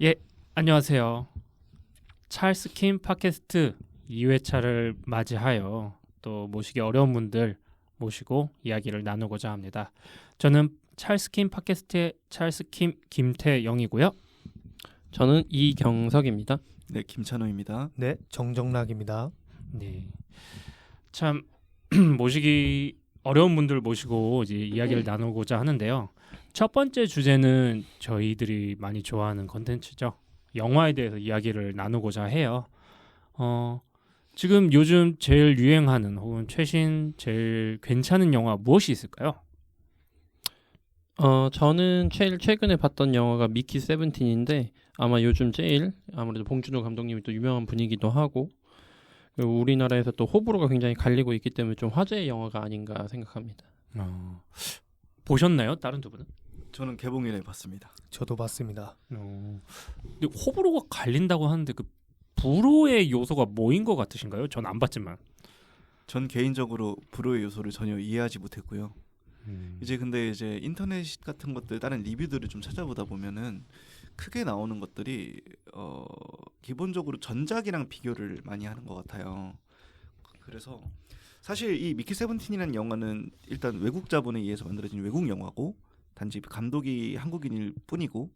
예, 안녕하세요. 찰스 킴 팟캐스트 2회차를 맞이하여 또 모시기 어려운 분들 모시고 이야기를 나누고자 합니다. 저는 찰스 킴 팟캐스트의 찰스 킴 김태영이고요. 저는 이경석입니다. 네, 김찬호입니다. 네, 정정락입니다. 네, 참 모시기 어려운 분들 모시고 이제 이야기를 나누고자 하는데요. 첫 번째 주제는 저희들이 많이 좋아하는 컨텐츠죠. 영화에 대해서 이야기를 나누고자 해요. 지금 요즘 제일 유행하는 혹은 최신 제일 괜찮은 영화 무엇이 있을까요? 저는 제일 최근에 봤던 영화가 미키 세븐틴인데 아마 요즘 제일 아무래도 봉준호 감독님이 또 유명한 분이기도 하고 우리나라에서 또 호불호가 굉장히 갈리고 있기 때문에 좀 화제의 영화가 아닌가 생각합니다. 보셨나요? 다른 두 분은? 저는 개봉일에 봤습니다. 저도 봤습니다. 근데 호불호가 갈린다고 하는데 그 불호의 요소가 뭐인 것 같으신가요? 전 안 봤지만. 전 개인적으로 불호의 요소를 전혀 이해하지 못했고요. 근데 인터넷 같은 것들 다른 리뷰들을 좀 찾아보다 보면은 크게 나오는 것들이 기본적으로 전작이랑 비교를 많이 하는 것 같아요. 그래서 사실 이 미키 세븐틴이라는 영화는 일단 외국 자본에 의해서 만들어진 외국 영화고 단지 감독이 한국인일 뿐이고,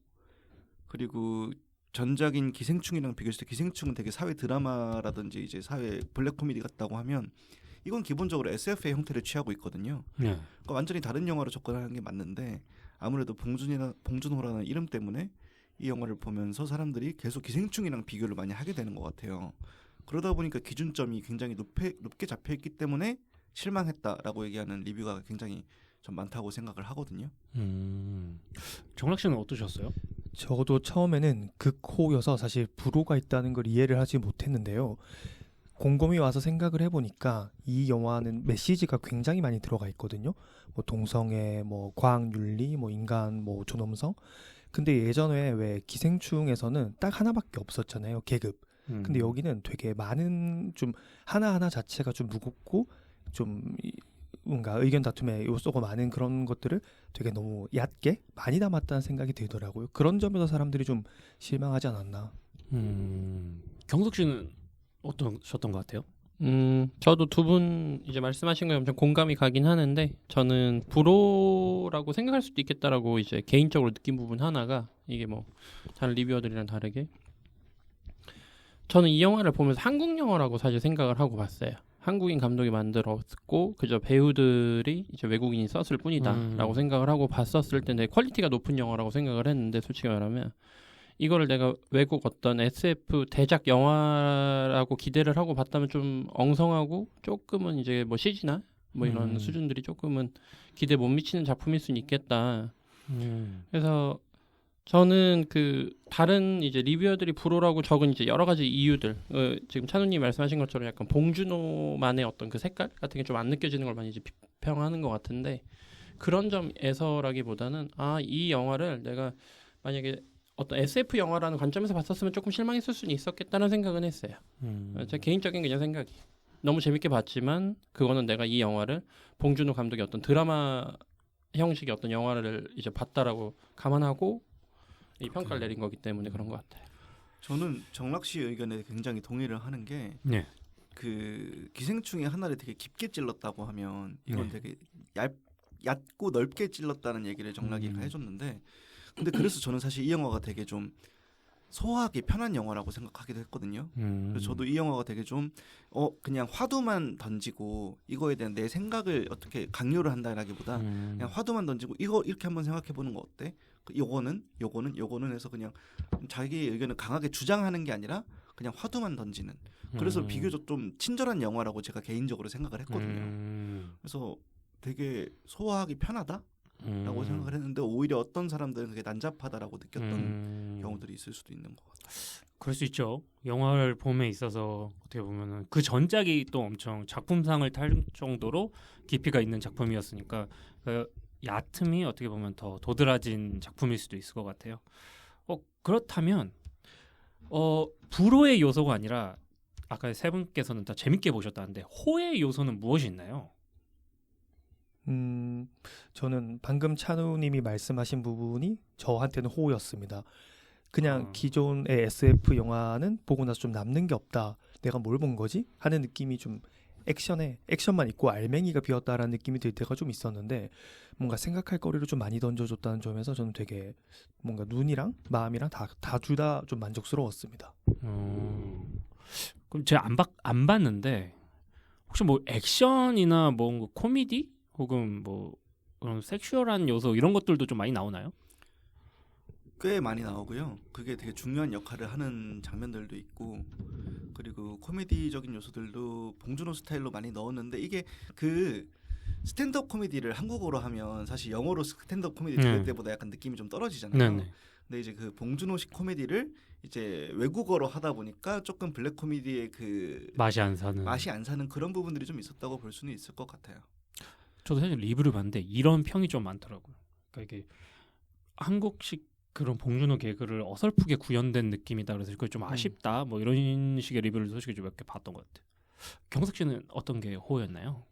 그리고 전작인 기생충이랑 비교했을 때 기생충은 되게 사회 드라마라든지 이제 사회 블랙 코미디 같다고 하면 이건 기본적으로 SF의 형태를 취하고 있거든요. 네. 그러니까 완전히 다른 영화로 접근하는 게 맞는데 아무래도 봉준호라는 이름 때문에 이 영화를 보면서 사람들이 계속 기생충이랑 비교를 많이 하게 되는 것 같아요. 그러다 보니까 기준점이 굉장히 높게 잡혀있기 때문에 실망했다라고 얘기하는 리뷰가 굉장히 좀 많다고 생각을 하거든요. 정락 씨는 어떠셨어요? 저도 처음에는 극호여서 사실 불호가 있다는 걸 이해를 하지 못했는데요. 곰곰이 와서 생각을 해보니까 이 영화는 메시지가 굉장히 많이 들어가 있거든요. 뭐 동성애, 뭐 과학윤리, 뭐 인간, 뭐 존엄성. 근데 예전에 왜 기생충에서는 딱 하나밖에 없었잖아요. 계급. 근데 여기는 되게 많은 좀 하나하나 자체가 좀 무겁고 좀 뭔가 의견 다툼의 요소가 많은 그런 것들을 되게 너무 얕게 많이 담았다는 생각이 들더라고요. 그런 점에서 사람들이 좀 실망하지 않았나. 경석 씨는 어떠셨던 것 같아요? 저도 두 분 이제 말씀하신 거에 엄청 공감이 가긴 하는데 저는 불호라고 생각할 수도 있겠다라고 이제 개인적으로 느낀 부분 하나가 이게 뭐 다른 리뷰어들이랑 다르게 저는 이 영화를 보면서 한국 영화라고 사실 생각을 하고 봤어요. 한국인 감독이 만들었고 그저 배우들이 이제 외국인이 썼을 뿐이다라고 생각을 하고 봤었을 때 내 퀄리티가 높은 영화라고 생각을 했는데 솔직히 말하면 이거를 내가 외국 어떤 SF 대작 영화라고 기대를 하고 봤다면 좀 엉성하고 조금은 이제 뭐 CG나 뭐 이런 수준들이 조금은 기대 못 미치는 작품일 수는 있겠다. 그래서 저는 그 다른 이제 리뷰어들이 불호라고 적은 이제 여러 가지 이유들 지금 찬우님 말씀하신 것처럼 약간 봉준호만의 어떤 그 색깔 같은 게 좀 안 느껴지는 걸 많이 이제 비평하는 것 같은데 그런 점에서라기보다는 이 영화를 내가 만약에 어떤 SF 영화라는 관점에서 봤었으면 조금 실망했을 수는 있었겠다는 생각은 했어요. 제 개인적인 그냥 생각이 너무 재밌게 봤지만 그거는 내가 이 영화를 봉준호 감독의 어떤 드라마 형식의 어떤 영화를 이제 봤다라고 감안하고 이 평가를 내린 거기 때문에 그런 것 같아요. 저는 정락 씨의 의견에 굉장히 동의를 하는 게 네. 그 기생충의 하나를 되게 깊게 찔렀다고 하면 이건 네. 되게 얕고 넓게 찔렀다는 얘기를 정락이 해줬는데 근데 그래서 저는 사실 이 영화가 되게 좀 소화하기 편한 영화라고 생각하기도 했거든요. 그래서 저도 이 영화가 되게 좀 그냥 화두만 던지고 이거에 대한 내 생각을 어떻게 강요를 한다라기보다 그냥 화두만 던지고 이거 이렇게 한번 생각해보는 거 어때? 요거는 해서 그냥 자기의 의견을 강하게 주장하는 게 아니라 그냥 화두만 던지는 그래서 비교적 좀 친절한 영화라고 제가 개인적으로 생각을 했거든요. 그래서 되게 소화하기 편하다? 라고 생각을 했는데 오히려 어떤 사람들은 그게 난잡하다라고 느꼈던 경우들이 있을 수도 있는 것 같아요. 그럴 수 있죠. 영화를 봄에 있어서 어떻게 보면은 그 전작이 또 엄청 작품상을 탈 정도로 깊이가 있는 작품이었으니까 그 얕음이 어떻게 보면 더 도드라진 작품일 수도 있을 것 같아요. 그렇다면 불호의 요소가 아니라 아까 세 분께서는 다 재밌게 보셨다는데 호의 요소는 무엇이 있나요? 저는 방금 찬우님이 말씀하신 부분이 저한테는 호였습니다. 그냥 기존의 SF 영화는 보고 나서 좀 남는 게 없다. 내가 뭘 본 거지? 하는 느낌이 좀 액션만 있고 알맹이가 비었다라는 느낌이 들 때가 좀 있었는데 뭔가 생각할 거리를 좀 많이 던져줬다는 점에서 저는 되게 뭔가 눈이랑 마음이랑 다 둘 다 좀 만족스러웠습니다. 그럼 제가 안 봤는데 혹시 뭐 액션이나 뭐 코미디 혹은 뭐 그런 섹슈얼한 요소 이런 것들도 좀 많이 나오나요? 꽤 많이 나오고요. 그게 되게 중요한 역할을 하는 장면들도 있고 그리고 코미디적인 요소들도 봉준호 스타일로 많이 넣었는데 이게 그 스탠드업 코미디를 한국어로 하면 사실 영어로 스탠드업 코미디 들을 때보다 약간 느낌이 좀 떨어지잖아요. 네네. 근데 이제 그 봉준호식 코미디를 이제 외국어로 하다 보니까 조금 블랙 코미디의 그 맛이 안 사는 그런 부분들이 좀 있었다고 볼 수는 있을 것 같아요. 저도 사실 리뷰를 봤는데 이런 평이 좀 많더라고요. 그러니까 이게 한국식 그런 봉준호 개그를 어설프게 구현된 느낌이다. 그래서 그게 좀 아쉽다. 뭐 이런 식의 리뷰를 솔직히 좀 몇 개 봤던 것 같아요. 경석 씨는 어떤 게 호였나요?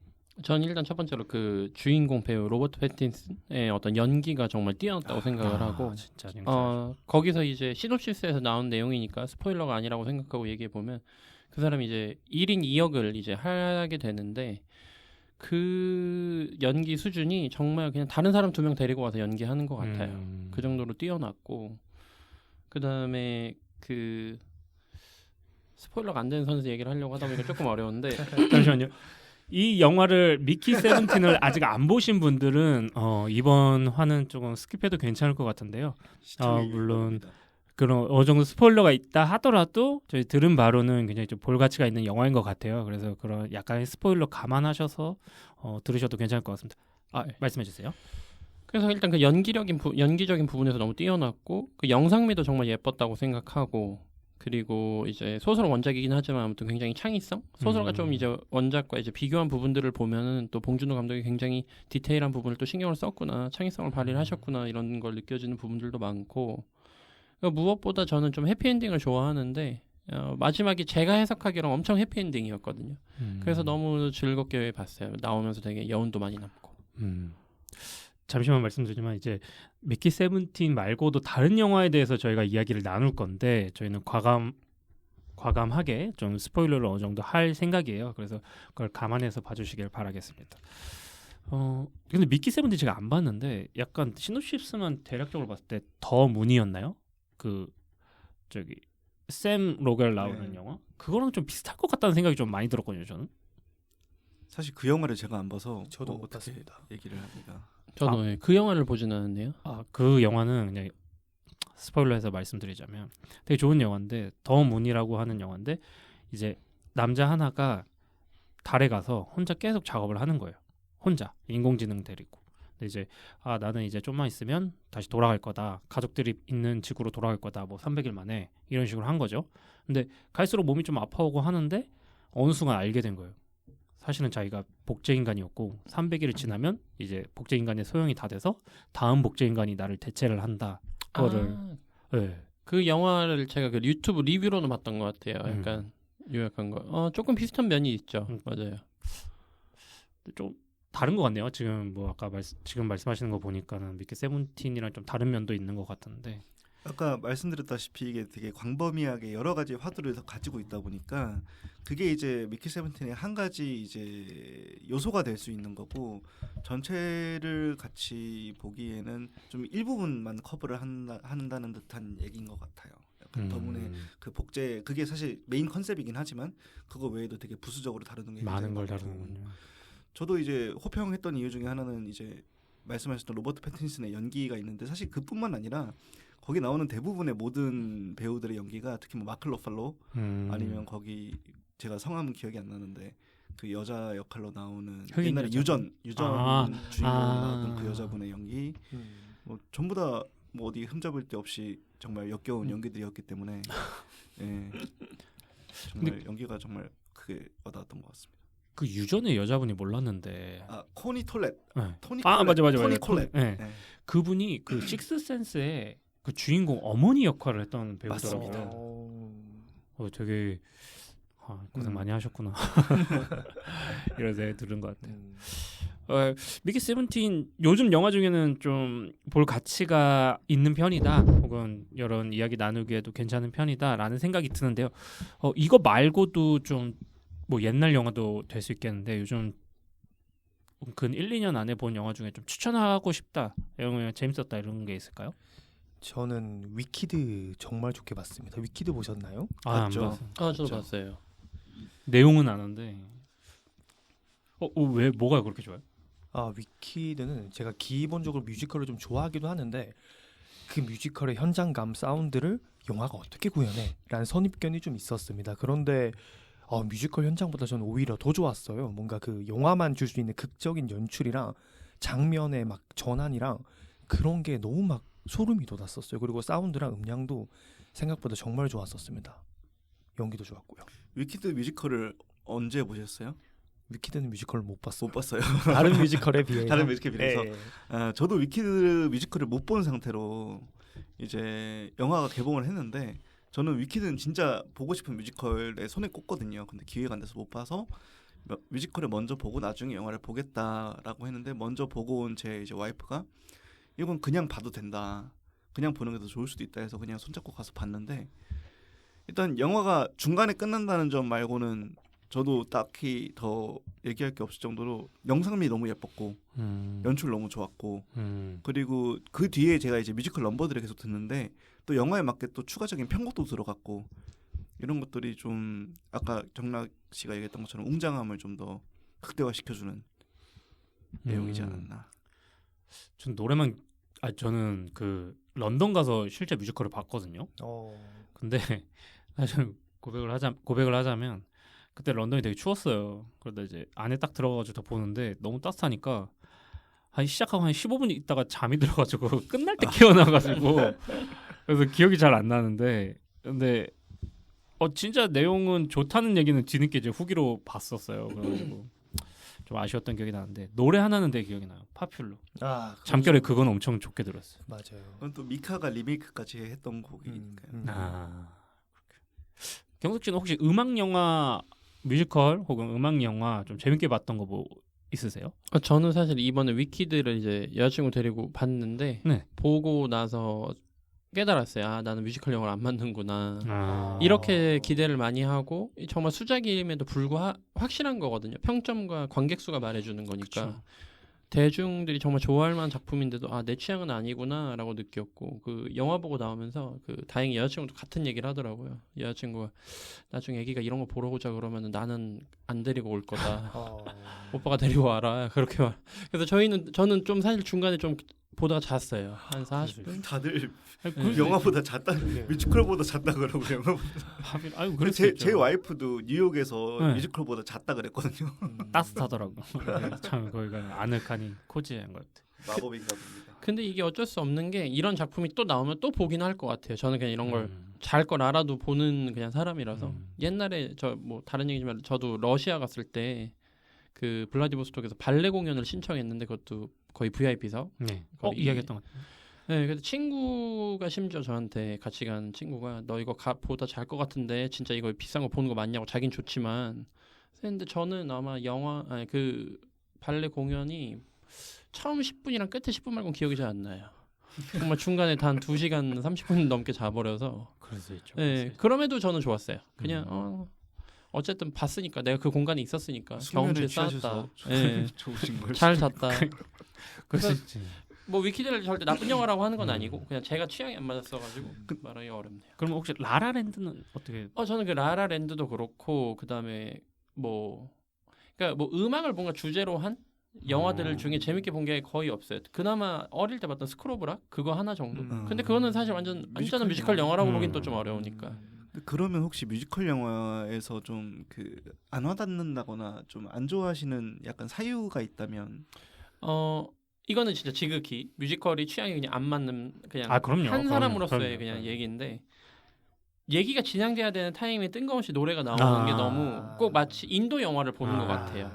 전 일단 첫 번째로 그 주인공 배우 로버트 패틴슨의 어떤 연기가 정말 뛰어났다고 생각을 하고 진짜 거기서 이제 시놉시스에서 나온 내용이니까 스포일러가 아니라고 생각하고 얘기해 보면 그 사람이 이제 1인 2역을 이제 하게 되는데 그 연기 수준이 정말 그냥 다른 사람 2명 데리고 와서 연기하는 것 같아요. 그 정도로 뛰어났고 그 다음에 그 스포일러가 안 되는 선에서 얘기를 하려고 하다 보니까 조금 어려운데 잠시만요. 이 영화를 미키 세븐틴을 아직 안 보신 분들은 이번 화는 조금 스킵해도 괜찮을 것 같은데요. 물론 그런 어느 정도 스포일러가 있다 하더라도 저희 들은 바로는 굉장히 좀 볼 가치가 있는 영화인 것 같아요. 그래서 그런 약간의 스포일러 감안하셔서 들으셔도 괜찮을 것 같습니다. 말씀해 주세요. 그래서 일단 그 연기적인 부분에서 너무 뛰어났고 그 영상미도 정말 예뻤다고 생각하고 그리고 이제 소설 원작이긴 하지만 아무튼 굉장히 창의성 소설과 좀 이제 원작과 이제 비교한 부분들을 보면은 또 봉준호 감독이 굉장히 디테일한 부분을 또 신경을 썼구나 창의성을 발휘를 하셨구나 이런 걸 느껴지는 부분들도 많고 그러니까 무엇보다 저는 좀 해피엔딩을 좋아하는데 마지막이 제가 해석하기로는 엄청 해피엔딩이었거든요. 그래서 너무 즐겁게 봤어요. 나오면서 되게 여운도 많이 남고. 잠시만 말씀드리지만 이제 미키 세븐틴 말고도 다른 영화에 대해서 저희가 이야기를 나눌 건데 저희는 과감하게 좀 스포일러를 어느 정도 할 생각이에요. 그래서 그걸 감안해서 봐주시길 바라겠습니다. 근데 미키 세븐틴 제가 안 봤는데 약간 시놉시스만 대략적으로 봤을 때 더 문이었나요? 그 저기 샘 로겔 나오는 영화 그거랑 좀 비슷할 것 같다는 생각이 좀 많이 들었거든요. 저는 사실 그 영화를 제가 안 봐서 저도 못 어떻게 봤습니다. 얘기를 합니다. 저도 그 영화를 보지는 않았네요. 그 영화는 그냥 스포일러해서 말씀드리자면 되게 좋은 영화인데 더 문이라고 하는 영화인데 이제 남자 하나가 달에 가서 혼자 계속 작업을 하는 거예요. 혼자 인공지능 데리고. 근데 이제 나는 이제 좀만 있으면 다시 돌아갈 거다. 가족들이 있는 지구로 돌아갈 거다. 뭐 300일 만에 이런 식으로 한 거죠. 근데 갈수록 몸이 좀 아파오고 하는데 어느 순간 알게 된 거예요. 사실은 자기가 복제인간이었고 300일을 지나면 이제 복제인간의 소용이 다 돼서 다음 복제인간이 나를 대체를 한다. 그거를 네. 그 영화를 제가 그 유튜브 리뷰로는 봤던 것 같아요. 약간 요약한 거. 조금 비슷한 면이 있죠. 맞아요. 좀 다른 것 같네요. 지금 뭐 아까 지금 말씀하시는 거 보니까는 미키 세븐틴이랑 좀 다른 면도 있는 것 같은데. 아까 말씀드렸다시피 이게 되게 광범위하게 여러 가지 화두를 가지고 있다 보니까 그게 이제 미키 세븐틴의 한 가지 이제 요소가 될 수 있는 거고 전체를 같이 보기에는 좀 일부분만 커버를 한다는 듯한 얘기인 것 같아요. 약간 더문의 그 복제 그게 사실 메인 컨셉이긴 하지만 그거 외에도 되게 부수적으로 다루는 게 많은 걸 다루는군요. 저도 이제 호평했던 이유 중에 하나는 이제 말씀하셨던 로버트 패틴슨의 연기가 있는데 사실 그뿐만 아니라 거기 나오는 대부분의 모든 배우들의 연기가 특히 뭐 마크 러팔로 아니면 거기 제가 성함은 기억이 안 나는데 그 여자 역할로 나오는 옛날에 유전 주인공으로 나왔던 그 여자분의 연기 뭐 전부 다 뭐 어디 흠잡을 데 없이 정말 역겨운 연기들이었기 때문에 예, 정말 연기가 정말 크게 와닿았던 것 같습니다. 그 유전의 여자분이 몰랐는데 코니 톨렛 네. 토니 맞아 토니 콜렛 네. 그분이 그 식스센스의 그 주인공 어머니 역할을 했던 배우더라고요. 되게 고생 많이 하셨구나 이런 생각이 들은 것 같아요. 미키 세븐틴 요즘 영화 중에는 좀 볼 가치가 있는 편이다, 혹은 이런 이야기 나누기에도 괜찮은 편이다라는 생각이 드는데요. 이거 말고도 좀 뭐 옛날 영화도 될 수 있겠는데 요즘 근 1, 2년 안에 본 영화 중에 좀 추천하고 싶다, 이런 거 재밌었다 이런 게 있을까요? 저는 위키드 정말 좋게 봤습니다. 위키드 보셨나요? 안 봤죠. 봤어요. 저도 그렇죠. 봤어요. 내용은 아는데 왜 뭐가 그렇게 좋아요? 위키드는 제가 기본적으로 뮤지컬을 좀 좋아하기도 하는데 그 뮤지컬의 현장감, 사운드를 영화가 어떻게 구현해? 라는 선입견이 좀 있었습니다. 그런데 뮤지컬 현장보다 저는 오히려 더 좋았어요. 뭔가 그 영화만 줄 수 있는 극적인 연출이랑 장면의 막 전환이랑 그런 게 너무 막 소름이 돋았었어요. 그리고 사운드랑 음량도 생각보다 정말 좋았었습니다. 연기도 좋았고요. 위키드 뮤지컬을 언제 보셨어요? 위키드는 뮤지컬을 못 봤어요. 못 봤어요. 다른 뮤지컬에 비해서. 다른 뮤지컬에 비해서. 네. 저도 위키드 뮤지컬을 못 본 상태로 이제 영화가 개봉을 했는데, 저는 위키드는 진짜 보고 싶은 뮤지컬에 손에 꼽거든요. 근데 기회가 안 돼서 못 봐서 뮤지컬을 먼저 보고 나중에 영화를 보겠다라고 했는데, 먼저 보고 온 제 이제 와이프가 이건 그냥 봐도 된다, 그냥 보는 게 더 좋을 수도 있다 해서 그냥 손잡고 가서 봤는데, 일단 영화가 중간에 끝난다는 점 말고는 저도 딱히 더 얘기할 게 없을 정도로 영상미 너무 예뻤고 연출 너무 좋았고, 그리고 그 뒤에 제가 이제 뮤지컬 넘버들을 계속 듣는데 또 영화에 맞게 또 추가적인 편곡도 들어갔고, 이런 것들이 좀 아까 정락 씨가 얘기했던 것처럼 웅장함을 좀 더 극대화시켜주는 내용이지 않았나. 전 노래만 저는 그 런던 가서 실제 뮤지컬을 봤거든요. 근데 사실 고백을 하자면 그때 런던이 되게 추웠어요. 그러다 이제 안에 딱 들어가가지고 다 보는데 너무 따뜻하니까 시작하고 한 15분 있다가 잠이 들어가지고 끝날 때 깨어나가지고 그래서 기억이 잘 안 나는데, 근데 진짜 내용은 좋다는 얘기는 뒤늦게 이제 후기로 봤었어요. 그래가지고 좀 아쉬웠던 기억이 나는데, 노래 하나는 되게 기억이 나요. 파퓰러. 잠결에 그건 엄청 좋게 들었어요. 맞아요. 그건 또 미카가 리메이크까지 했던 곡이니까요. 경석 씨는 혹시 음악 영화, 뮤지컬 혹은 음악 영화 좀 재밌게 봤던 거 뭐 있으세요? 저는 사실 이번에 위키드를 이제 여자친구 데리고 봤는데 네. 보고 나서 깨달았어요. 나는 뮤지컬 영화를 안 맞는구나. 네. 이렇게 기대를 많이 하고 정말 수작임에도 확실한 거거든요. 평점과 관객 수가 말해주는 거니까. 그쵸. 대중들이 정말 좋아할 만한 작품인데도 내 취향은 아니구나라고 느꼈고, 그 영화 보고 나오면서 다행히 여자친구도 같은 얘기를 하더라고요. 여자친구가 나중에 애기가 이런 거 보러 오자 그러면 나는 안 데리고 올 거다. 오빠가 데리고 와라. 그렇게 말. 그래서 저는 좀 사실 중간에 좀 보다가 잤어요. 한 40분. 다들 그 영화보다 잤다, 뮤지컬보다 잤다 그러고 영화보다. 제 와이프도 뉴욕에서 네. 뮤지컬보다 잤다 그랬거든요. 따뜻하더라고. 참 거기가 아늑하니 코지한 것 같아. 마법인가 봅니다. 근데 이게 어쩔 수 없는 게 이런 작품이 또 나오면 또 보긴 할 것 같아요. 저는 그냥 이런 걸 잘 걸 알아도 보는 그냥 사람이라서. 옛날에 다른 얘기지만 저도 러시아 갔을 때 그 블라디보스톡에서 발레 공연을 신청했는데 그것도 거의 VIP석. 네. 거의 이야기했던 것 같아요. 네, 그래서 친구가 심지어 저한테 같이 간 친구가 너 이거 보다 잘 것 같은데 진짜 이거 비싼 거 보는 거 맞냐고. 자긴 좋지만. 근데 저는 아마 그 발레 공연이 처음 10분이랑 끝에 10분 말고는 기억이 잘 안 나요. 정말 중간에 한 2시간 30분 넘게 자버려서. 그럴 수 있죠. 네, 그럼에도 저는 좋았어요. 그냥 어쨌든 봤으니까 내가 그 공간에 있었으니까 경험치에 쌓았다. 네. 좋으신 걸. 잘 잤다. 그럴 수 있지. 뭐 위키드를 절대 나쁜 영화라고 하는 건 아니고 그냥 제가 취향이 안 맞았어가지고 말하기 어렵네요. 그럼 혹시 라라랜드는 어떻게? 저는 그 라라랜드도 그렇고 그다음에 그러니까 음악을 뭔가 주제로 한 영화들 중에 재밌게 본 게 거의 없어요. 그나마 어릴 때 봤던 스크로브락 그거 하나 정도. 근데 그거는 사실 완전한 뮤지컬 영화라고 보긴 또 좀 어려우니까. 그러면 혹시 뮤지컬 영화에서 좀 안 와닿는다거나 좀 안 좋아하시는 약간 사유가 있다면? 이거는 진짜 지극히 뮤지컬이 취향이 그냥 안 맞는 그냥 그럼요. 한 사람으로서의 그럼요. 그냥 얘기인데, 얘기가 진행돼야 되는 타임에 뜬금없이 노래가 나오는 게 너무 꼭 마치 인도 영화를 보는 것 같아요.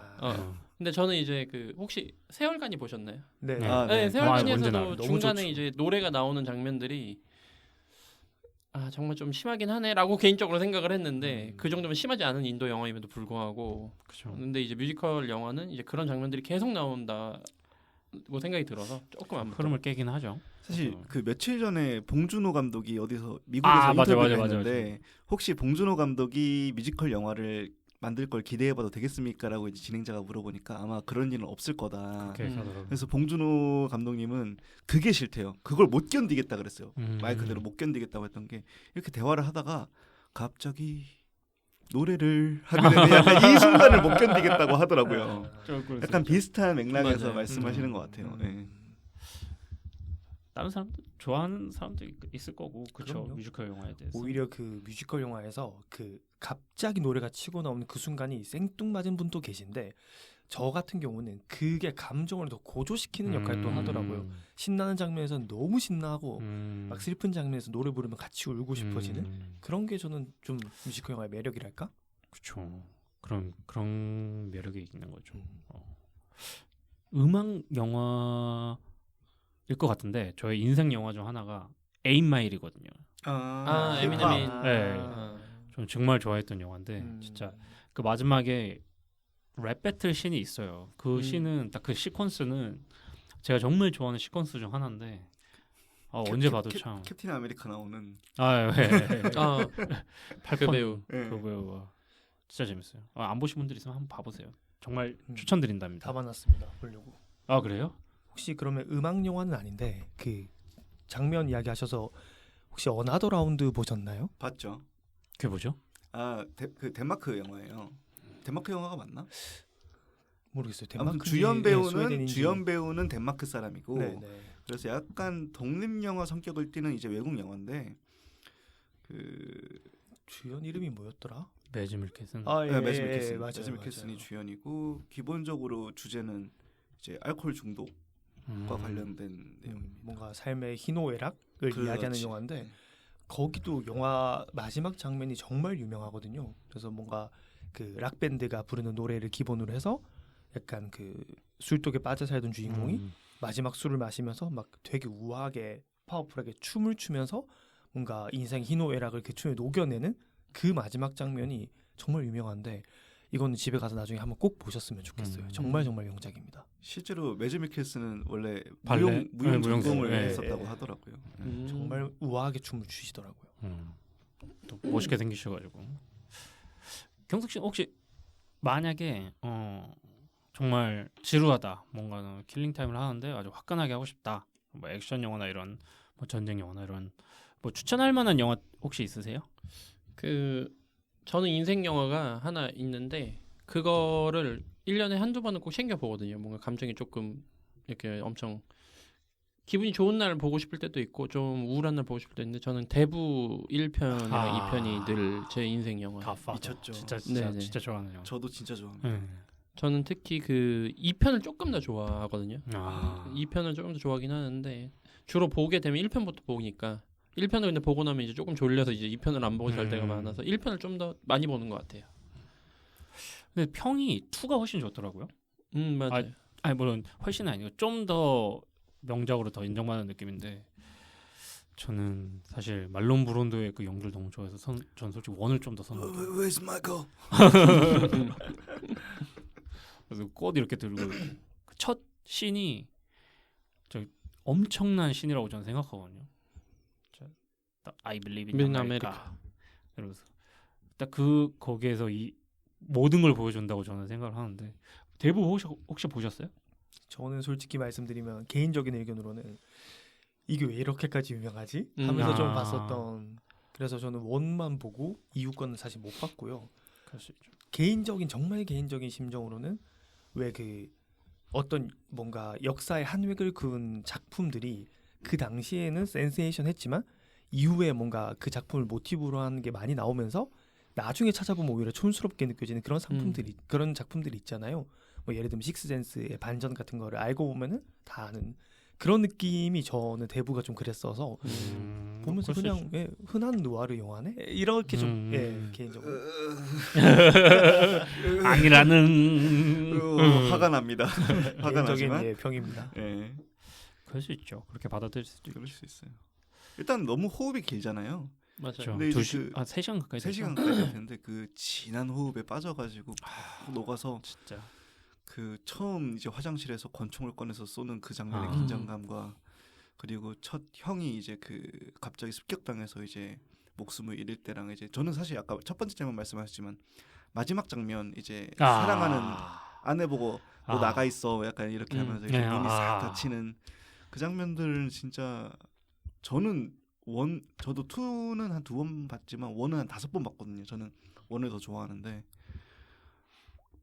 근데 저는 이제 혹시 세월간이 보셨나요? 네. 네. 네, 언제나. 세월간에서도 너무 중간에 좋죠. 이제 노래가 나오는 장면들이 정말 좀 심하긴 하네라고 개인적으로 생각을 했는데 그 정도면 심하지 않은 인도 영화임에도 불구하고 그렇죠. 근데 이제 뮤지컬 영화는 이제 그런 장면들이 계속 나온다고 생각이 들어서 조금 안 흐름을 깨긴 하죠. 사실 그래서. 그 며칠 전에 봉준호 감독이 어디서 미국에서 맞아, 인터뷰를 맞아, 했는데 혹시 봉준호 감독이 뮤지컬 영화를 만들 걸 기대해봐도 되겠습니까라고 이제 진행자가 물어보니까 아마 그런 일은 없을 거다. 그렇게 하더라고요. 그래서 봉준호 감독님은 그게 싫대요. 그걸 못 견디겠다 그랬어요. 말 그대로 못 견디겠다고 했던 게 이렇게 대화를 하다가 갑자기 노래를 하게 되는 약간 이 순간을 못 견디겠다고 하더라고요. 약간 비슷한 맥락에서 맞아요. 말씀하시는 것 같아요. 네. 다른 사람들 좋아하는 사람도 있을 거고 그렇죠. 그럼요. 뮤지컬 영화에 대해서. 오히려 그 뮤지컬 영화에서 그 갑자기 노래가 치고 나오는 그 순간이 생뚱맞은 분도 계신데 저 같은 경우는 그게 감정을 더 고조시키는 역할도 하더라고요. 신나는 장면에서는 너무 신나고 막 슬픈 장면에서 노래 부르면 같이 울고 싶어지는 그런 게 저는 좀 뮤지컬 영화의 매력이랄까? 그렇죠. 그런 매력이 있는 거죠. 음악 영화일 것 같은데 저의 인생 영화 중 하나가 에잇마일이거든요. 에미넴이 네. 저는 정말 좋아했던 영화인데 진짜 그 마지막에 랩 배틀 씬이 있어요. 그 씬은 딱 그 시퀀스는 제가 정말 좋아하는 시퀀스 중 하나인데 언제 봐도 참. 캡틴 아메리카 나오는. 그 배우. 그 배우가 진짜 재밌어요. 안 보신 분들 있으면 한번 봐보세요. 정말 추천드린답니다. 다 만났습니다. 보려고. 아 그래요? 혹시 그러면 음악 영화는 아닌데 그 장면 이야기 하셔서 혹시 어나더 라운드 보셨나요? 봤죠. 그게 뭐죠? 그 덴마크 영화예요. 덴마크 영화가 맞나? 모르겠어요. 아무튼 주연 배우는 덴마크 사람이고 그래서 약간 독립 영화 성격을 띠는 이제 외국 영화인데 그 주연 이름이 뭐였더라? 매즈 밀켓슨. 매즈 밀켓슨. 맞아요, 매즈 밀켓슨이 맞아요. 주연이고 기본적으로 주제는 이제 알코올 중독과 관련된 내용. 뭔가 삶의 희노애락을 그렇지. 이야기하는 영화인데 거기도 영화 마지막 장면이 정말 유명하거든요. 그래서 뭔가 그 락 밴드가 부르는 노래를 기본으로 해서 약간 그 술독에 빠져 살던 주인공이 마지막 술을 마시면서 막 되게 우아하게 파워풀하게 춤을 추면서 뭔가 인생 희노애락을 그 춤에 녹여내는 그 마지막 장면이 정말 유명한데 이거는 집에 가서 나중에 한번 꼭 보셨으면 좋겠어요. 정말 명작입니다. 실제로 매즈 미켈슨은 원래 발레? 무용 무용수. 전공을 네. 했었다고 하더라고요. 정말 우아하게 춤을 추시더라고요. 또 멋있게 생기셔가지고. 경석 씨 혹시 만약에 정말 지루하다, 뭔가 킬링 타임을 하는데 아주 화끈하게 하고 싶다, 뭐 액션 영화나 이런 뭐 전쟁 영화나 이런 뭐 추천할 만한 영화 혹시 있으세요? 저는 인생 영화가 하나 있는데 그거를 1년에 한두 번은 꼭 챙겨 보거든요. 뭔가 감정이 조금 이렇게 엄청 기분이 좋은 날 보고 싶을 때도 있고 좀 우울한 날 보고 싶을 때도 있는데 저는 대부 1편이랑 2편이 늘 제 인생 영화. 미쳤죠. 진짜 좋아하는 영화. 저도 진짜 좋아합니다. 저는 특히 그 2편을 조금 더 좋아하거든요. 2편을 조금 더 좋아하긴 하는데 주로 보게 되면 1편부터 보니까 1편을 근데 보고 나면 이제 조금 졸려서 이제 2편을 안 보고 잘 때가 많아서 1편을 좀 더 많이 보는 것 같아요. 근데 평이 2가 훨씬 좋더라고요. 맞아요. 아니 물론 훨씬은 아니고 좀 더 명작으로 더 인정받는 느낌인데 저는 사실 말론 브론도의 그 연기를 너무 좋아해서 전 솔직히 1을 좀 더 선호해요. Where's Michael? 그래서 꽃 이렇게 들고 그 첫 씬이 저 엄청난 씬이라고 저는 생각하거든요. I believe in America. 그래서 딱 거기에서 이 모든 걸 보여준다고 저는 생각을 하는데 대부 혹시 보셨어요? 저는 솔직히 말씀드리면 개인적인 의견으로는 이게 왜 이렇게까지 유명하지? 하면서 좀 봤었던. 그래서 저는 1만 보고 이후 거는 사실 못 봤고요. 그럴 수 있죠. 정말 개인적인 심정으로는 왜 그 어떤 뭔가 역사의 한 획을 그은 작품들이 그 당시에는 센세이션했지만 이후에 뭔가 그 작품을 모티브로 하는 게 많이 나오면서 나중에 찾아보면 오히려 촌스럽게 느껴지는 그런 그런 작품들이 있잖아요. 뭐 예를 들면 식스센스의 반전 같은 거를 알고 보면은 다 아는 그런 느낌이 저는 대부가 좀 그랬어서 보면서 그냥 흔한 누아르 영화네 이렇게 좀 개인적으로 아니라는 화가 납니다. 화가 개인적인 나지만 평입니다. 그럴 수 있죠. 그렇게 받아들일 수도 그럴 수 있어요. 일단 너무 호흡이 길잖아요. 맞아요. 근데 이제 3시간 가까이 3시간 가까이 됐는데 그 진한 호흡에 빠져가지고 녹아서 진짜 그 처음 이제 화장실에서 권총을 꺼내서 쏘는 그 장면의 아. 긴장감과 그리고 첫 형이 이제 그 갑자기 습격당해서 이제 목숨을 잃을 때랑 이제 저는 사실 아까 첫 번째 장면 말씀하셨지만 마지막 장면 이제 사랑하는 아내 보고 너 나가 있어 약간 이렇게 하면서 이렇게 눈이 싹 닫히는 그 장면들은 진짜 저는 저도 2는 한 2번 봤지만 1은 한 5번 봤거든요. 저는 1을 더 좋아하는데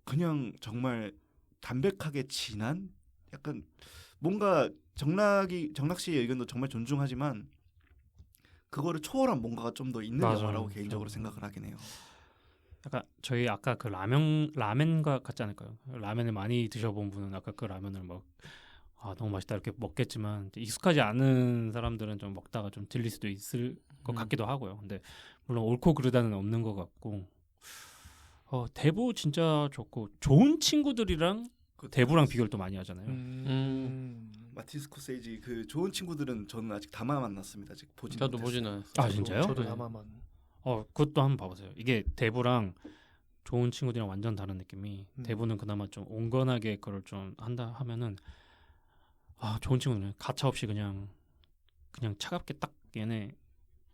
그냥 정말 담백하게 진한 약간 뭔가 정락 씨의 의견도 정말 존중하지만 그거를 초월한 뭔가가 좀 더 있는 맞아요. 영화라고 개인적으로 생각을 하긴 해요. 약간 저희 아까 그 라면과 같지 않을까요? 라면을 많이 드셔본 분은 아까 그 라면을 너무 맛있다 이렇게 먹겠지만 익숙하지 않은 사람들은 좀 먹다가 좀 질릴 수도 있을 것 같기도 하고요. 근데 물론 옳고 그르다는 없는 것 같고 대부 진짜 좋고 좋은 친구들이랑 대부랑 비교를 또 많이 하잖아요. 마틴 스코세이지 그 좋은 친구들은 저는 아직 다만 만났습니다. 아직 보진 저도 못했어요. 보지는 않았어요. 아 진짜요? 저도 네. 다마만. 그것도 한번 봐보세요. 이게 대부랑 좋은 친구들이랑 완전 다른 느낌이. 대부는 그나마 좀 온건하게 그걸 좀 한다 하면은 좋은 친구들은 가차 없이 그냥 차갑게 딱 얘네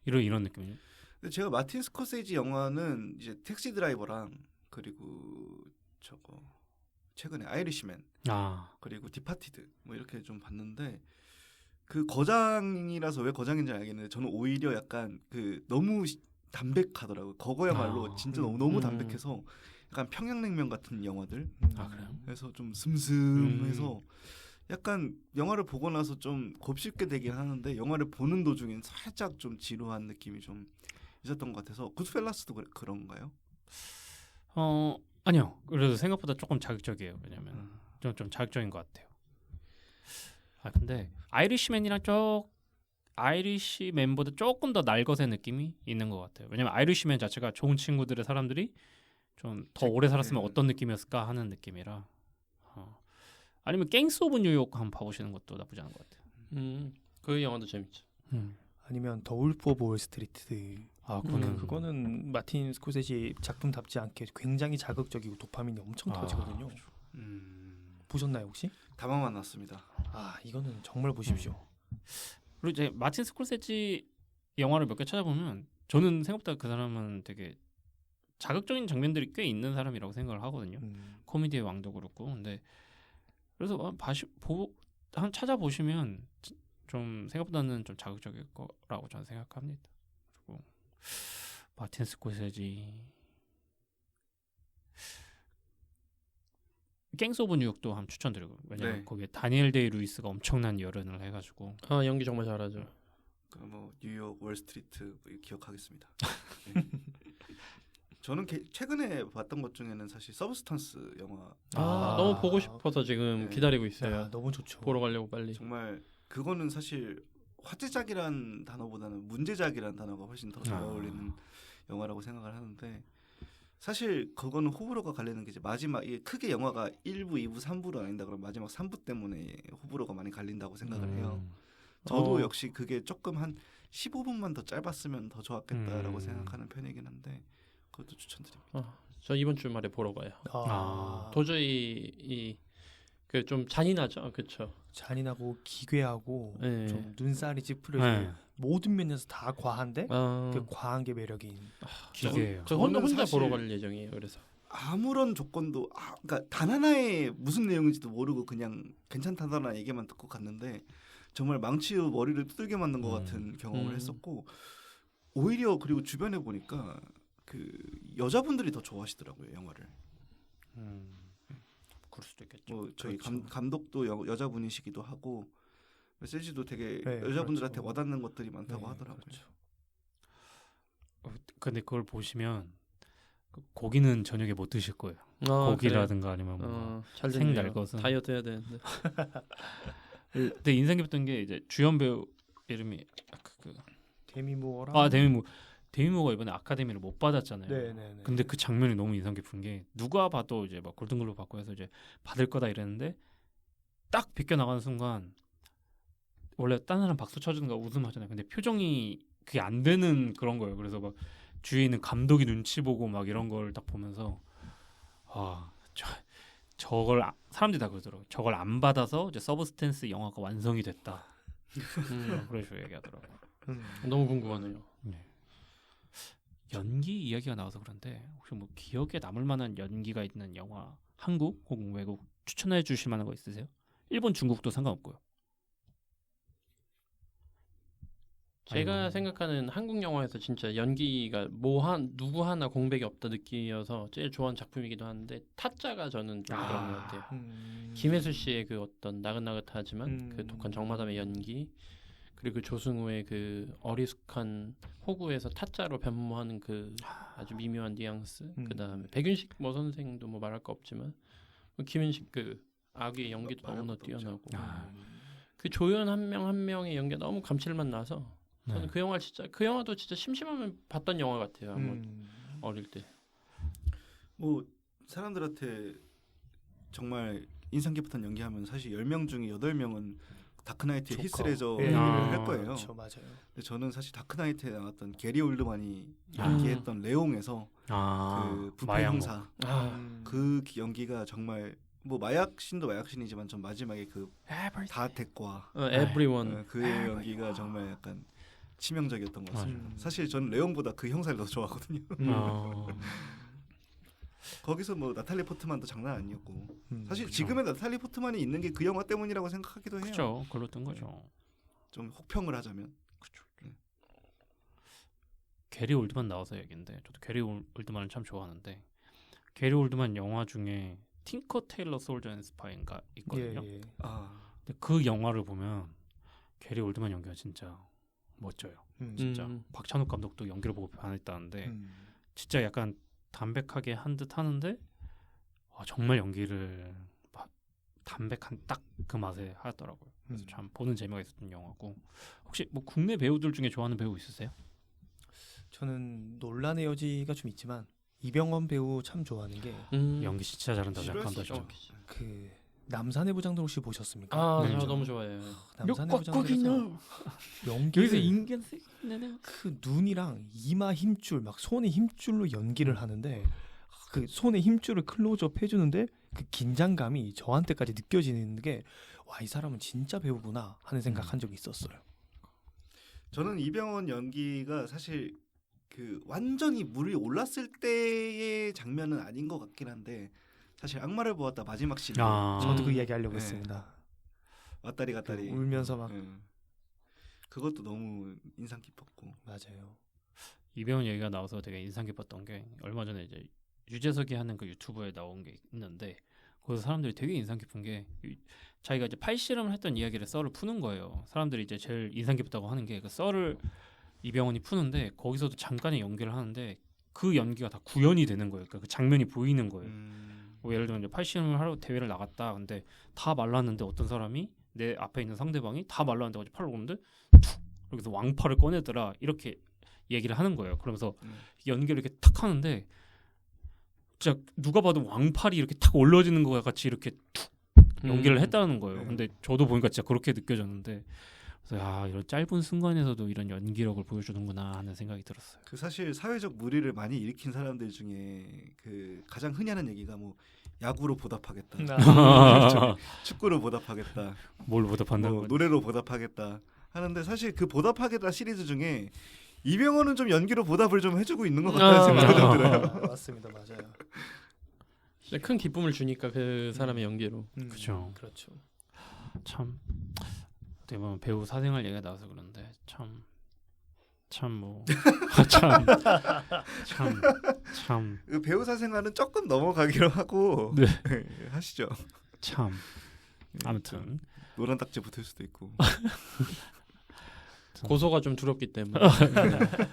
이런 느낌이에요. 근데 제가 마틴 스코세이지 영화는 이제 택시 드라이버랑 그리고 저거 최근에 아이리시맨 그리고 디파티드 뭐 이렇게 좀 봤는데 그 거장이라서 왜 거장인지 알겠는데 저는 오히려 약간 그 너무 담백하더라고요. 그거야말로 진짜 너무 담백해서 약간 평양냉면 같은 영화들. 그래요? 그래서 좀 슴슴해서 약간 영화를 보고 나서 좀 곱씹게 되긴 하는데 영화를 보는 도중엔 살짝 좀 지루한 느낌이 좀 있었던 것 같아서 굿펠라스도 그런가요? 아니요. 그래도 생각보다 조금 자극적이에요. 왜냐면 좀 자극적인 것 같아요. 근데 아이리시맨보다 조금 더 날것의 느낌이 있는 것 같아요. 왜냐면 아이리시맨 자체가 좋은 친구들의 사람들이 좀 더 오래 살았으면 어떤 느낌이었을까 하는 느낌이라. 아니면 갱스 오브 뉴욕 한번 봐보시는 것도 나쁘지 않은 것 같아요. 그 영화도 재밌죠. 아니면 더 울프 오브 월스트리트. 그거는 마틴 스코세지 작품답지 않게 굉장히 자극적이고 도파민이 엄청 터지거든요. 보셨나요 혹시? 다만 만났습니다. 이거는 정말 보십시오. 그리고 이제 마틴 스콜세지 영화를 몇 개 찾아보면 저는 생각보다 그 사람은 되게 자극적인 장면들이 꽤 있는 사람이라고 생각을 하거든요. 코미디의 왕도 그렇고. 근데 그래서 한 찾아보시면 좀 생각보다는 좀 자극적일 거라고 저는 생각합니다. 그리고 마틴 스콜세지 갱스 오브 뉴욕도 한번 추천드리고 왜냐면 거기에 다니엘 데이 루이스가 엄청난 열연을 해가지고 연기 정말 잘하죠. 뭐 뉴욕 월스트리트 기억하겠습니다. 네. 저는 최근에 봤던 것 중에는 사실 서브스턴스 영화 너무 보고 싶어서 지금 기다리고 있어요. 너무 좋죠. 보러 가려고 빨리. 정말 그거는 사실 화제작이란 단어보다는 문제작이란 단어가 훨씬 더 잘 어울리는 영화라고 생각을 하는데 사실 그거는 호불호가 갈리는 게 이제 마지막 크게 영화가 1부, 2부, 3부로 나뉜다 그러면 마지막 3부 때문에 호불호가 많이 갈린다고 생각을 해요. 저도 역시 그게 조금 한 15분만 더 짧았으면 더 좋았겠다라고 생각하는 편이긴 한데 그것도 추천드립니다. 저 이번 주말에 보러 가요. 도저히 그 좀 잔인하죠, 그렇죠? 잔인하고 기괴하고 좀 눈살이 찌푸려지고 모든 면에서 다 과한데 그 과한 게 매력인. 기괴해요. 저 혼자 보러 갈 예정이에요. 그래서 아무런 조건도 그러니까 단 하나의 무슨 내용인지도 모르고 그냥 괜찮다더라 얘기만 듣고 갔는데 정말 망치로 머리를 두들겨 맞는 것 같은 경험을 했었고 오히려 그리고 주변에 보니까 그 여자분들이 더 좋아하시더라고요 영화를. 그럴 수도 있겠죠. 뭐 저희 감독도 여자분이시기도 하고 메시지도 되게 여자분들한테 와닿는 것들이 많다고 하더라고요. 그렇죠. 근데 그걸 보시면 고기는 저녁에 못 드실 거예요. 고기라든가 아니면 뭐 생날것은 다이어트 해야 되는데. 근데 인상 깊었던 게 이제 주연 배우 이름이 데미 무어랑 데미 무어가 이번에 아카데미를 못 받았잖아요. 네네네. 근데 그 장면이 너무 인상 깊은 게 누가 봐도 이제 막 골든글로브 받고 해서 이제 받을 거다 이랬는데 딱 비껴 나가는 순간 원래 딴 사람 박수 쳐주는 거 웃음하잖아요. 근데 표정이 그게 안 되는 그런 거예요. 그래서 막 주위에 있는 감독이 눈치 보고 막 이런 걸 딱 보면서 저걸 사람들이 다 그러더라고요. 저걸 안 받아서 이제 서브스탠스 영화가 완성이 됐다. 그런 식으로 얘기하더라고요. 너무 궁금하네요. 연기 이야기가 나와서 그런데 혹시 뭐 기억에 남을 만한 연기가 있는 영화 한국 혹은 외국 추천해 주실 만한 거 있으세요? 일본, 중국도 상관없고요. 제가 생각하는 한국 영화에서 진짜 연기가 누구 하나 공백이 없다 느끼어서 제일 좋아하는 작품이기도 한데 타짜가 저는 좀 그런 것 같아요. 김혜수 씨의 그 어떤 나긋나긋하지만 그 독한 정마담의 연기, 그리고 그 조승우의 그 어리숙한 호구에서 타짜로 변모하는 그 아주 미묘한 뉘앙스, 그다음에 백윤식 뭐 선생도 뭐 말할 거 없지만 김윤식 그 아귀의 연기도 너무나 뛰어나고 그 조연 한 명 한 명의 연기가 너무 감칠맛 나서 저는 그 영화도 진짜 심심하면 봤던 영화 같아요. 어릴 때. 뭐 사람들한테 정말 인상 깊었던 연기하면 사실 10명 중에 8명은 다크나이트의 히스레저 얘기를 할 거예요. 그렇죠, 맞아요. 근데 저는 사실 다크나이트에 나왔던 게리 올드만이 연기했던 레옹에서 그 부패 형사 그 연기가 정말 뭐 마약신도 마약신이지만 전 마지막에 그 다택과 Everyone 그 연기가 정말 약간 치명적이었던 것 같습니다. 사실 저는 레옹보다 그 형사를 더 좋아하거든요. 거기서 뭐 나탈리 포트만도 장난 아니었고 사실 그쵸. 지금의 나탈리 포트만이 있는 게 그 영화 때문이라고 생각하기도 해요. 그렇죠. 그걸로 뜬 거죠. 좀 혹평을 하자면. 그렇죠. 게리 올드만 나와서 얘기인데 저도 게리 올드만을 참 좋아하는데 게리 올드만 영화 중에 틴커 테일러 솔저 앤 스파인가 있거든요. 예. 근데 그 영화를 보면 게리 올드만 연기가 진짜 멋져요. 진짜 박찬욱 감독도 연기를 보고 반했다는데 진짜 약간 담백하게 한 듯 하는데 정말 연기를 담백한 딱 그 맛에 하더라고요. 그래서 참 보는 재미가 있었던 영화고 혹시 뭐 국내 배우들 중에 좋아하는 배우 있으세요? 저는 논란의 여지가 좀 있지만 이병헌 배우 참 좋아하는 게 연기 진짜 잘한다고 생각합니다. 그 남산의 부장들 혹시 보셨습니까? 저 너무 좋아해요. 남산의 부장들에서 연기를 인간 그 눈이랑 이마 힘줄 막 손의 힘줄로 연기를 하는데 그 손의 힘줄을 클로즈업 해주는데 그 긴장감이 저한테까지 느껴지는 게 와, 이 사람은 진짜 배우구나 하는 생각한 적이 있었어요. 저는 이병헌 연기가 사실 그 완전히 물이 올랐을 때의 장면은 아닌 것 같긴 한데 사실 악마를 보았다 마지막 씬 저도 그 이야기 하려고 했습니다. 왔다리 갔다리 그 울면서 막 그것도 너무 인상 깊었고 맞아요. 이병헌 얘기가 나와서 되게 인상 깊었던 게 얼마 전에 이제 유재석이 하는 그 유튜브에 나온 게 있는데 거기서 사람들이 되게 인상 깊은 게 자기가 이제 팔씨름을 했던 이야기를 썰을 푸는 거예요. 사람들이 이제 제일 인상 깊다고 하는 게 그 썰을 이병헌이 푸는데 거기서도 잠깐의 연기를 하는데 그 연기가 다 구현이 되는 거예요. 그러니까 그 장면이 보이는 거예요. 뭐 예를 들면 이제 팔씨름을 하러 대회를 나갔다. 근데 다 말랐는데 어떤 사람이 내 앞에 있는 상대방이 다 말랐는데 어디 팔을 오는데 툭 여기서 왕팔을 꺼내더라 이렇게 얘기를 하는 거예요. 그러면서 연기를 이렇게 탁 하는데 진짜 누가 봐도 왕팔이 이렇게 탁 올려지는 것 같이 이렇게 툭 연기를 했다는 거예요. 근데 저도 보니까 진짜 그렇게 느껴졌는데 그래서 이런 짧은 순간에서도 이런 연기력을 보여주는구나 하는 생각이 들었어요. 그 사실 사회적 물의를 많이 일으킨 사람들 중에 그 가장 흔히 하는 얘기가 뭐 야구로 보답하겠다, 축구로 보답하겠다, 뭘 보답한다는 뭐 거지? 노래로 보답하겠다 하는데 사실 그 보답하겠다 시리즈 중에 이병헌은 좀 연기로 보답을 좀 해주고 있는 것 같다는 생각이 좀 들어요. 맞습니다, 맞아요. 진짜 큰 기쁨을 주니까 그 사람의 연기로. 그렇죠. 그렇죠. 참 어떻게 보면 배우 사생활 얘기가 나와서 그런데 참 그 배우 사생활은 조금 넘어가기로 하고 네. 하시죠. 참 아무튼 노란 딱지 붙을 수도 있고. 고소가 좀 두렵기 때문에.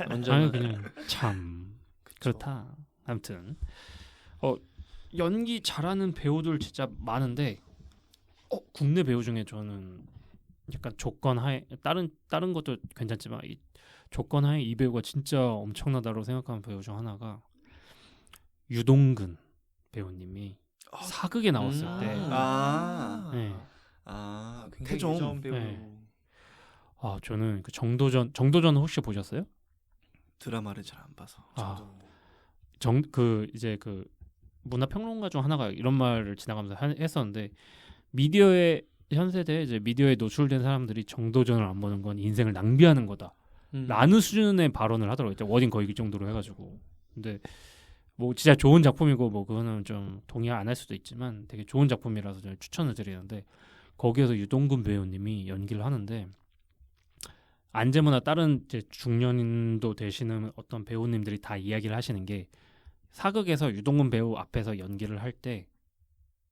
아니 그냥 참 그렇다. 아무튼 연기 잘하는 배우들 진짜 많은데 국내 배우 중에 저는 약간 조건 하에 다른 것도 괜찮지만 이 조건 하에 이 배우가 진짜 엄청나다고 생각하는 배우 중 하나가 유동근 배우님이 사극에 나왔을 때 아, 네. 굉장히 태종 유전 배우. 네. 저는 그 정도전 혹시 보셨어요? 드라마를 잘 안 봐서. 이제 그 문화평론가 중 하나가 이런 말을 지나가면서 했었는데 미디어의 현 세대 이제 미디어에 노출된 사람들이 정도전을 안 보는 건 인생을 낭비하는 거다. 라는 수준의 발언을 하더라고요. 워딩 거의 그 정도로 해가지고. 근데 뭐 진짜 좋은 작품이고 뭐 그거는 좀 동의 안 할 수도 있지만 되게 좋은 작품이라서 저는 추천을 드리는데 거기에서 유동근 배우님이 연기를 하는데 안재무나 다른 이제 중년도 되시는 어떤 배우님들이 다 이야기를 하시는 게 사극에서 유동근 배우 앞에서 연기를 할 때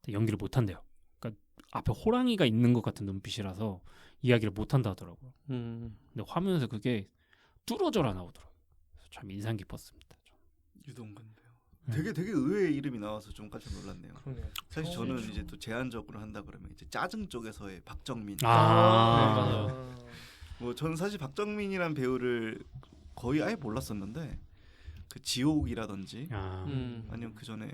연기를 못 한대요. 그러니까 앞에 호랑이가 있는 것 같은 눈빛이라서 이야기를 못 한다 하더라고요. 근데 화면에서 그게 뚫어져라 나오더라고요. 그래서 참 인상 깊었습니다. 유동근 배우. 되게 의외의 이름이 나와서 좀 깜짝 놀랐네요. 그러네요. 사실 저는 이제 또 제한적으로 한다 그러면 이제 짜증 쪽에서의 박정민. 맞아요. 뭐 저는 사실 박정민이란 배우를 거의 아예 몰랐었는데 그 지옥이라든지 아니면 그 전에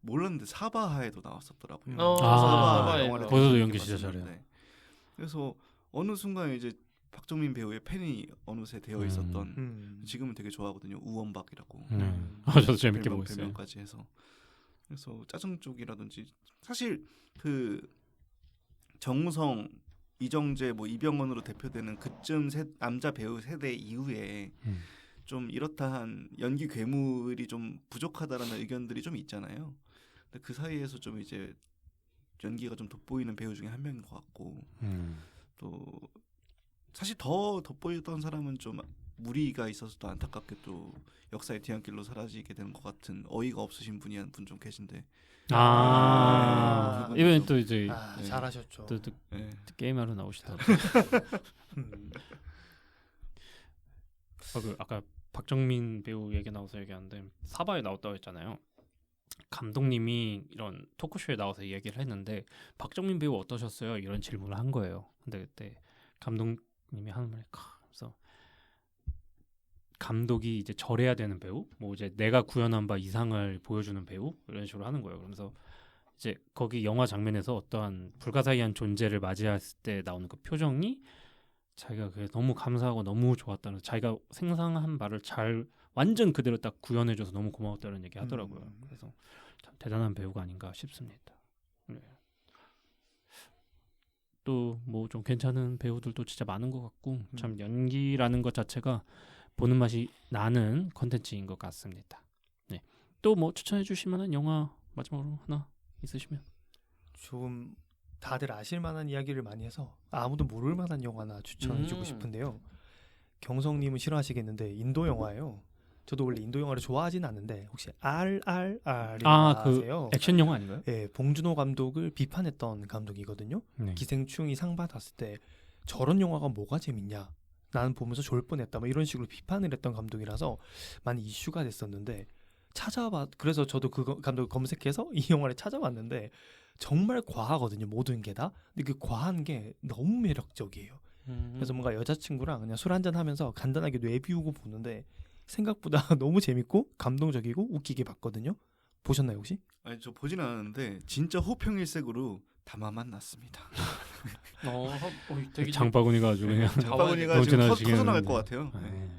몰랐는데 사바하에도 나왔었더라고요. 사바하에 영화를 거기서도 연기 진짜 잘해요. 그래서 어느 순간 이제 박정민 배우의 팬이 어느새 되어 있었던 지금은 되게 좋아하거든요. 우원박이라고. 저도 재밌게 보고 있어요. 별명까지 해서. 그래서 짜증 쪽이라든지 사실 그 정우성, 이정재, 뭐 이병헌으로 대표되는 그쯤 남자 배우 세대 이후에 좀 이렇다한 연기 괴물이 좀 부족하다라는 의견들이 좀 있잖아요. 근데 그 사이에서 좀 이제 연기가 좀 돋보이는 배우 중에 한 명인 것 같고 또 사실 더 돋보였던 사람은 좀 무리가 있어서 또 안타깝게 또 역사의 뒤안길로 사라지게 되는 것 같은 어이가 없으신 분이 한 분 좀 계신데 이번엔 또 이제 잘하셨죠. 또 게임하러 나오시더라고요. 아까 박정민 배우 얘기 나와서 얘기하는데 사바에 나왔다고 했잖아요. 감독님이 이런 토크쇼에 나와서 얘기를 했는데 박정민 배우 어떠셨어요? 이런 질문을 한 거예요. 근데 그때 감독님이 하는 말이 그래서 감독이 이제 절해야 되는 배우, 뭐 이제 내가 구현한 바 이상을 보여주는 배우 이런 식으로 하는 거예요. 그러면서 이제 거기 영화 장면에서 어떠한 불가사의한 존재를 맞이했을 때 나오는 그 표정이 자기가 그게 너무 감사하고 너무 좋았다는, 자기가 생각한 바를 잘 완전 그대로 딱 구현해줘서 너무 고마웠다는 얘기 하더라고요. 그래서 참 대단한 배우가 아닌가 싶습니다. 네. 또 뭐 좀 괜찮은 배우들도 진짜 많은 것 같고 참 연기라는 것 자체가 보는 맛이 나는 컨텐츠인 것 같습니다. 네. 또 뭐 추천해 주실 만한 영화 마지막으로 하나 있으시면? 좀 다들 아실 만한 이야기를 많이 해서 아무도 모를 만한 영화나 추천해주고 싶은데요. 경성님은 싫어하시겠는데 인도 영화예요. 저도 원래 인도 영화를 좋아하진 않는데 혹시 RRR이 아세요? 그 액션 영화 아닌가요? 네, 봉준호 감독을 비판했던 감독이거든요. 네. 기생충이 상 받았을 때 저런 영화가 뭐가 재밌냐? 나는 보면서 졸 뻔했다. 뭐 이런 식으로 비판을 했던 감독이라서 많이 이슈가 됐었는데 그래서 저도 그 감독을 검색해서 이 영화를 찾아봤는데 정말 과하거든요. 모든 게 다. 근데 그 과한 게 너무 매력적이에요. 그래서 뭔가 여자친구랑 그냥 술 한잔 하면서 간단하게 뇌비우고 보는데 생각보다 너무 재밌고 감동적이고 웃기게 봤거든요. 보셨나요 혹시? 아니 저 보진 않았는데 진짜 호평일색으로 담아만 났습니다. 되게 장바구니가 아주 그냥 장바구니가 지금 터져나갈 것 같아요. 네.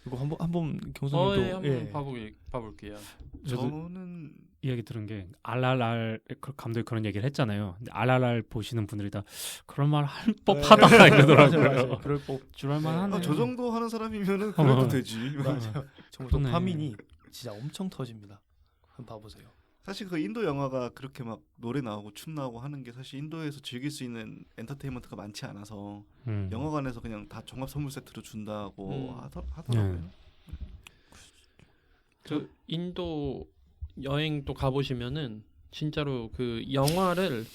이거 한번 경선님도 한번 봐볼게요. 저는 이야기 들은 게 RRR 감독이 그런 얘기를 했잖아요. 근데 RRR 보시는 분들이 다 그런 말 할 법하다 이러더라고요. 맞아요. 그럴 법 줄할만하네. 저 정도 하는 사람이면은 그래도 되지. 맞아요. 정말 화면이 진짜 엄청 터집니다. 한번 봐보세요. 사실 그 인도 영화가 그렇게 막 노래 나오고 춤 나오고 하는 게 사실 인도에서 즐길 수 있는 엔터테인먼트가 많지 않아서 영화관에서 그냥 다 종합 선물 세트로 준다고 하더라고요. 그 인도 여행 또 가보시면은 진짜로 그 영화를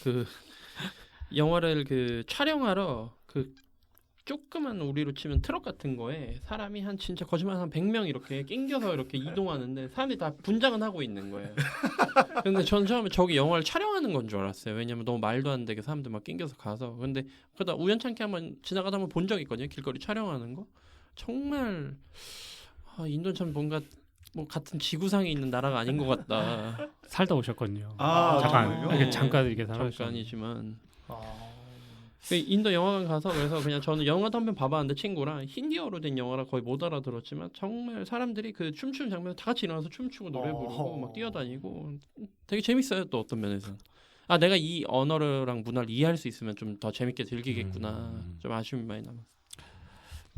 촬영하러 그 조그만 우리로 치면 트럭 같은 거에 사람이 한 진짜 거짓말 한 100명 이렇게 낑겨서 이렇게 이동하는데 사람들이 다 분장은 하고 있는 거예요. 근데 전 처음에 저기 영화를 촬영하는 건 줄 알았어요. 왜냐면 너무 말도 안 되게 사람들 막 낑겨서 가서. 근데 그러다 우연찮게 한번 지나가다 한번 본 적 있거든요. 길거리 촬영하는 거. 정말 인도는 참 뭔가 뭐 같은 지구상에 있는 나라가 아닌 것 같다. 살다 오셨거든요. 잠깐만요. 잠깐 이렇게 잠깐이지만. 인도 영화관 가서 그래서 그냥 저는 영화도 한 편 봐봤는데 친구랑 힌디어로 된 영화라 거의 못 알아들었지만 정말 사람들이 그 춤추는 장면 다 같이 일어나서 춤추고 노래 부르고 막 뛰어다니고 되게 재밌어요. 또 어떤 면에서 내가 이 언어랑 문화를 이해할 수 있으면 좀 더 재밌게 즐기겠구나. 좀 아쉬움이 많이 남았어요.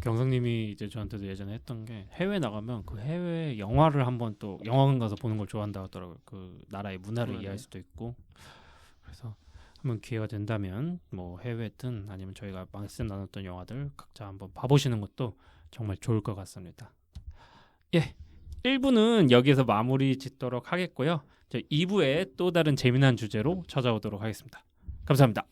경성님이 이제 저한테도 예전에 했던 게 해외 나가면 그 해외 영화를 한번 또 영화관 가서 보는 걸 좋아한다고 하더라고요. 그 나라의 문화를 이해할 수도 있고. 그래서 한번 기회가 된다면 뭐 해외든 아니면 저희가 말씀 나눴던 영화들 각자 한번 봐보시는 것도 정말 좋을 것 같습니다. 예, 1부는 여기서 마무리 짓도록 하겠고요. 2부에 또 다른 재미난 주제로 찾아오도록 하겠습니다. 감사합니다.